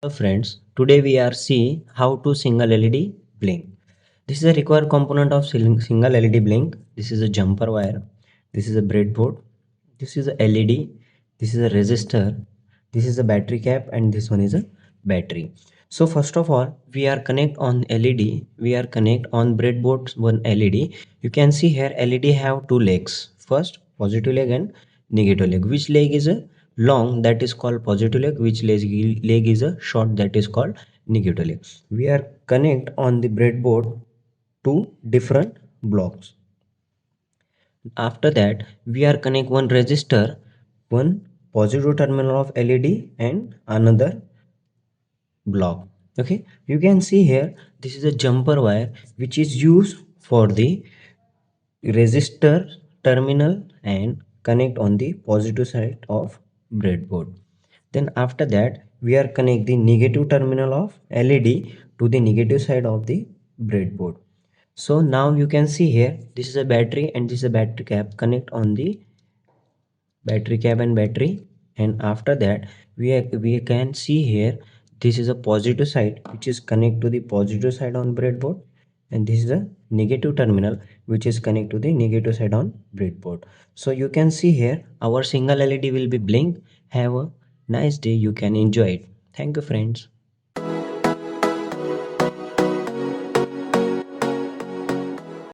Hello friends, today we are see how to single LED blink. This is a required component of single LED blink. This is a jumper wire. This is a breadboard. This is a LED. This is a resistor. This is a battery cap and this one is a battery. So first of all, we are connect on LED. We are connect on breadboard one LED. You can see here LED have two legs. First positive leg and negative leg. Which leg is a long, that is called positive leg, which leg is a short, that is called negative leg. We are connect on the breadboard two different blocks. After that we are connect one resistor, one positive terminal of LED and another block. Okay, you can see here this is a jumper wire which is used for the resistor terminal and connect on the positive side of breadboard. Then after that we are connect the negative terminal of LED to the negative side of the breadboard. So now you can see here this is a battery and this is a battery cap, connect on the battery cap and battery. And after that we can see here this is a positive side which is connect to the positive side on breadboard, and this is a negative terminal which is connect to the negative side on breadboard. So you can see here our single LED will be blink. Have a nice day, you can enjoy it. Thank you friends.